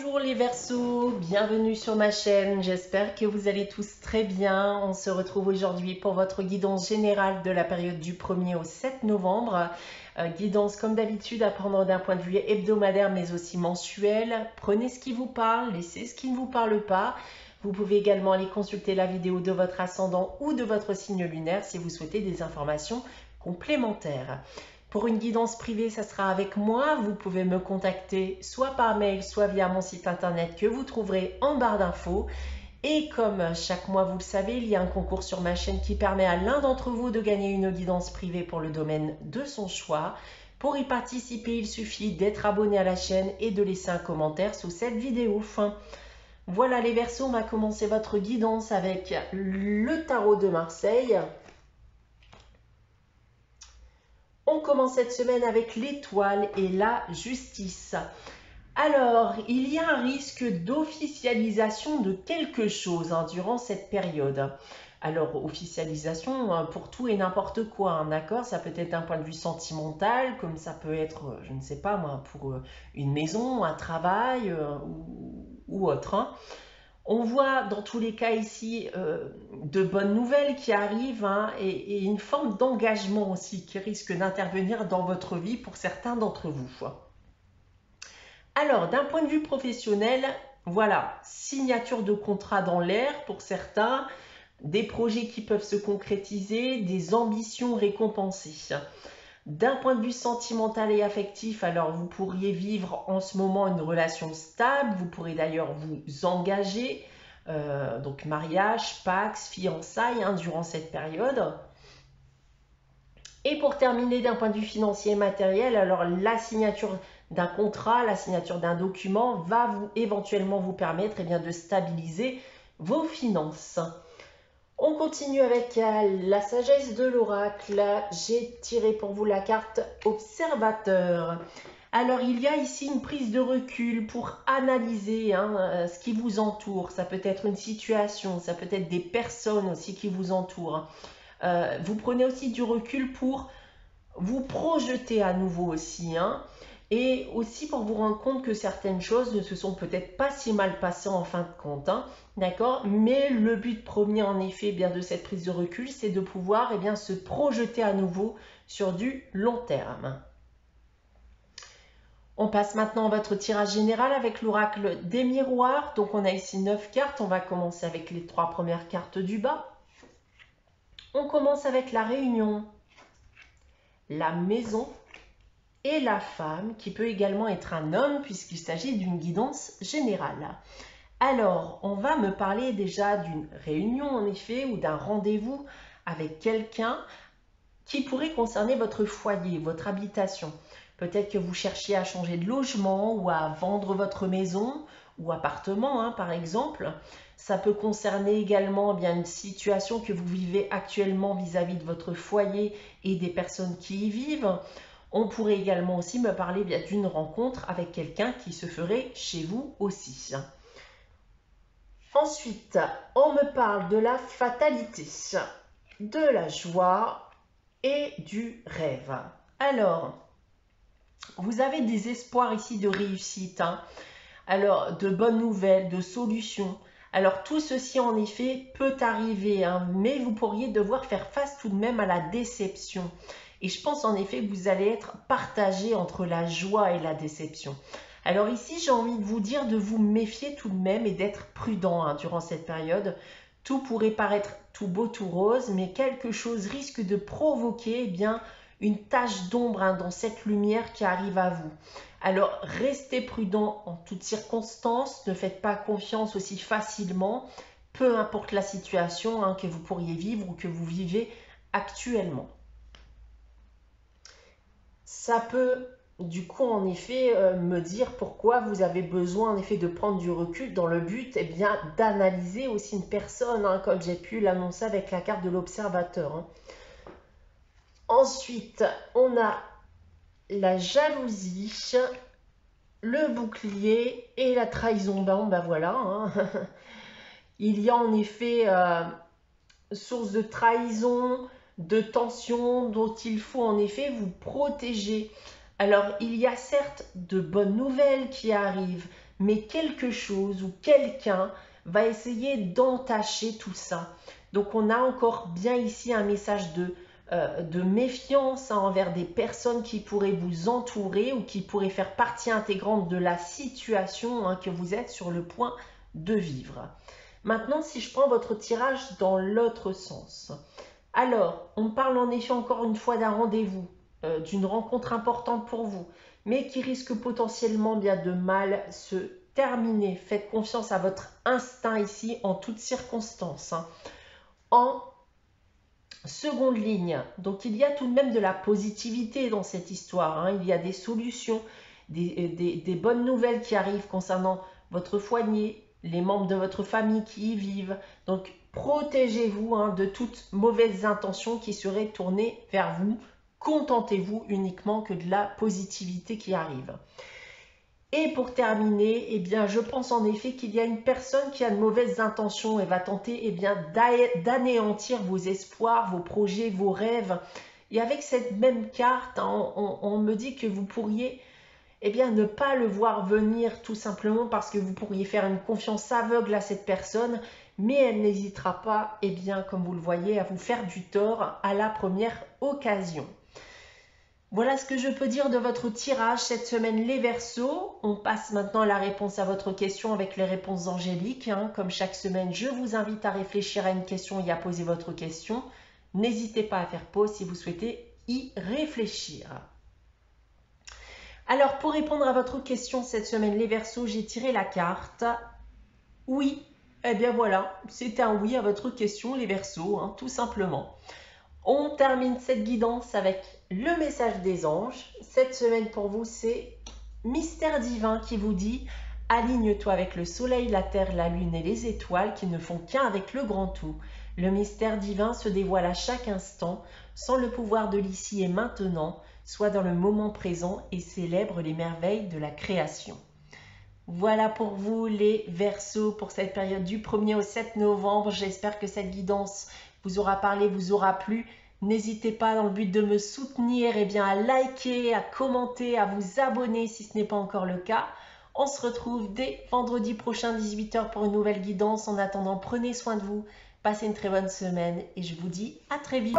Bonjour les Verseaux, bienvenue sur ma chaîne, j'espère que vous allez tous très bien. On se retrouve aujourd'hui pour votre guidance générale de la période du 1er au 7 novembre. Guidance comme d'habitude à prendre d'un point de vue hebdomadaire mais aussi mensuel. Prenez ce qui vous parle, laissez ce qui ne vous parle pas. Vous pouvez également aller consulter la vidéo de votre ascendant ou de votre signe lunaire si vous souhaitez des informations complémentaires. Pour une guidance privée, ça sera avec moi. Vous pouvez me contacter soit par mail, soit via mon site internet que vous trouverez en barre d'infos. Et comme chaque mois, vous le savez, il y a un concours sur ma chaîne qui permet à l'un d'entre vous de gagner une guidance privée pour le domaine de son choix. Pour y participer, il suffit d'être abonné à la chaîne et de laisser un commentaire sous cette vidéo. Voilà les Verseaux, on va commencer votre guidance avec le tarot de Marseille. On commence cette semaine avec l'étoile et la justice. Alors, il y a un risque d'officialisation de quelque chose durant cette période. Alors, officialisation pour tout et n'importe quoi, d'accord? Ça peut être d'un point de vue sentimental, comme ça peut être, je ne sais pas moi, pour une maison, un travail ou autre. On voit dans tous les cas ici de bonnes nouvelles qui arrivent et une forme d'engagement aussi qui risque d'intervenir dans votre vie pour certains d'entre vous. Alors, d'un point de vue professionnel, voilà, signature de contrat dans l'air pour certains, des projets qui peuvent se concrétiser, des ambitions récompensées. D'un point de vue sentimental et affectif, alors vous pourriez vivre en ce moment une relation stable, vous pourrez d'ailleurs vous engager, donc mariage, pax, fiançailles durant cette période. Et pour terminer d'un point de vue financier et matériel, alors la signature d'un contrat, la signature d'un document va éventuellement vous permettre de stabiliser vos finances. On continue avec la sagesse de l'oracle. J'ai tiré pour vous la carte observateur. Alors, il y a ici une prise de recul pour analyser ce qui vous entoure. Ça peut être une situation, ça peut être des personnes aussi qui vous entourent. Vous prenez aussi du recul pour vous projeter à nouveau aussi. Et aussi pour vous rendre compte que certaines choses ne se sont peut-être pas si mal passées en fin de compte, d'accord? Mais le but premier en effet de cette prise de recul, c'est de pouvoir se projeter à nouveau sur du long terme. On passe maintenant à votre tirage général avec l'oracle des miroirs. Donc on a ici 9 cartes, on va commencer avec les 3 premières cartes du bas. On commence avec la réunion, la maison, et la femme, qui peut également être un homme puisqu'il s'agit d'une guidance générale. Alors, on va me parler déjà d'une réunion en effet ou d'un rendez-vous avec quelqu'un qui pourrait concerner votre foyer, votre habitation. Peut-être que vous cherchiez à changer de logement ou à vendre votre maison ou appartement par exemple. Ça peut concerner également une situation que vous vivez actuellement vis-à-vis de votre foyer et des personnes qui y vivent. On pourrait également aussi me parler d'une rencontre avec quelqu'un qui se ferait chez vous aussi. Ensuite, on me parle de la fatalité, de la joie et du rêve. Alors, vous avez des espoirs ici de réussite, alors de bonnes nouvelles, de solutions. Alors tout ceci en effet peut arriver, mais vous pourriez devoir faire face tout de même à la déception. Et je pense en effet que vous allez être partagé entre la joie et la déception. Alors ici, j'ai envie de vous dire de vous méfier tout de même et d'être prudent durant cette période. Tout pourrait paraître tout beau, tout rose, mais quelque chose risque de provoquer une tache d'ombre dans cette lumière qui arrive à vous. Alors, restez prudent en toutes circonstances, ne faites pas confiance aussi facilement, peu importe la situation que vous pourriez vivre ou que vous vivez actuellement. Ça peut du coup en effet me dire pourquoi vous avez besoin en effet de prendre du recul dans le but d'analyser aussi une personne, comme j'ai pu l'annoncer avec la carte de l'observateur. Ensuite, on a la jalousie, le bouclier et la trahison. Voilà. Il y a en effet source de trahison, de tension dont il faut en effet vous protéger. Alors, il y a certes de bonnes nouvelles qui arrivent, mais quelque chose ou quelqu'un va essayer d'entacher tout ça. Donc on a encore bien ici un message de méfiance envers des personnes qui pourraient vous entourer ou qui pourraient faire partie intégrante de la situation que vous êtes sur le point de vivre. Maintenant, si je prends votre tirage dans l'autre sens, alors on parle en effet encore une fois d'un rendez-vous, d'une rencontre importante pour vous, mais qui risque potentiellement bien de mal se terminer. Faites confiance à votre instinct ici en toutes circonstances. En seconde ligne, donc il y a tout de même de la positivité dans cette histoire. Il y a des solutions, des bonnes nouvelles qui arrivent concernant votre foyer, les membres de votre famille qui y vivent. Donc protégez-vous de toute mauvaise intention qui serait tournée vers vous. Contentez-vous uniquement que de la positivité qui arrive. Et pour terminer, eh bien, je pense en effet qu'il y a une personne qui a de mauvaises intentions et va tenter d'anéantir vos espoirs, vos projets, vos rêves. Et avec cette même carte, on me dit que vous pourriez ne pas le voir venir tout simplement parce que vous pourriez faire une confiance aveugle à cette personne, mais elle n'hésitera pas, comme vous le voyez, à vous faire du tort à la première occasion. Voilà ce que je peux dire de votre tirage cette semaine les Verseaux. On passe maintenant à la réponse à votre question avec les réponses angéliques. Comme chaque semaine, je vous invite à réfléchir à une question et à poser votre question. N'hésitez pas à faire pause si vous souhaitez y réfléchir. Alors, pour répondre à votre question cette semaine les Verseaux, j'ai tiré la carte oui. Voilà, c'est un oui à votre question les Verseaux, tout simplement. On termine cette guidance avec le message des anges. Cette semaine pour vous, c'est Mystère divin qui vous dit « Aligne-toi avec le soleil, la terre, la lune et les étoiles qui ne font qu'un avec le grand tout. Le mystère divin se dévoile à chaque instant, sans le pouvoir de l'ici et maintenant, soit dans le moment présent et célèbre les merveilles de la création. » Voilà pour vous les Verseaux pour cette période du 1er au 7 novembre. J'espère que cette guidance vous aura parlé, vous aura plu. N'hésitez pas dans le but de me soutenir à liker, à commenter, à vous abonner si ce n'est pas encore le cas. On se retrouve dès vendredi prochain 18 h pour une nouvelle guidance. En attendant, prenez soin de vous, passez une très bonne semaine et je vous dis à très vite.